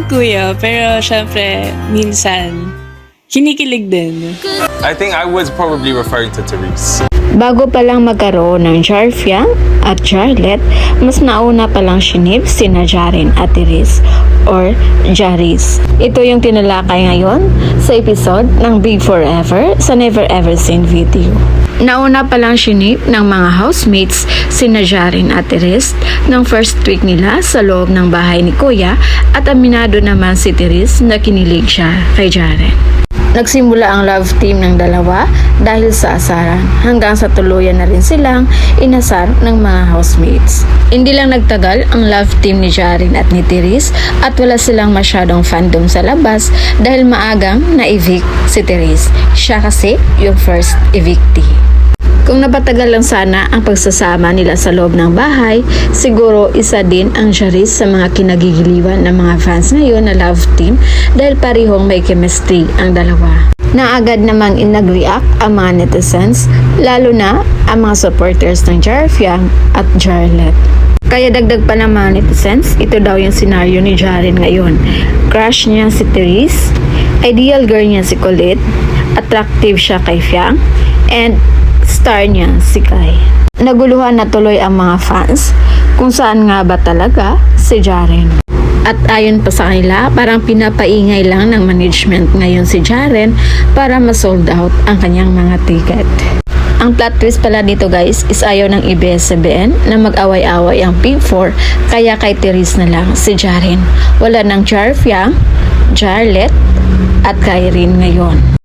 kuya, pero syempre, minsan, kinikilig din. I think I was probably referring to Therese. Bago pa lang magkaroon ng Jarfiang at Jarlet, mas nauna pa lang sinip sina Jaren at Therese or Jaris. Ito yung tinalakay ngayon sa episode ng Big Forever sa Never Ever Seen video. Nauna pa lang sinip ng mga housemates sina Jaren at Therese ng first week nila sa loob ng bahay ni Kuya at aminado naman si Therese na kinilig siya kay Jaren. Nagsimula ang love team ng dalawa dahil sa asaran hanggang sa tuluyan na rin silang inasar ng mga housemates. Hindi lang nagtagal ang love team ni Jaren at ni Therese at wala silang masyadong fandom sa labas dahil maagang na-evict si Therese. Siya kasi yung first evictee. Kung napatagal lang sana ang pagsasama nila sa loob ng bahay, siguro isa din ang Jaris sa mga kinagigiliwan ng mga fans ngayon na love team dahil parehong may chemistry ang dalawa. Naagad namang nag-react ang mga netizens, lalo na ang mga supporters ng Jarfiang at Jarlet. Kaya dagdag pa ng mga netizens, ito daw yung senaryo ni Jaren ngayon. Crush niya si Therese, ideal girl niya si Colette, attractive siya kay Fiang, and star niya si Kai. Naguluhan na tuloy ang mga fans kung saan nga ba talaga si Jaren. At ayon pa sa kanila, parang pinapaingay lang ng management ngayon si Jaren para ma-sold out ang kanyang mga ticket. Ang plot twist pala dito guys is ayaw ng ABS-CBN na mag-away-away ang Big 4 kaya kay Therese na lang si Jaren. Wala ng Jarfiang, Jarlet at Kyrene ngayon.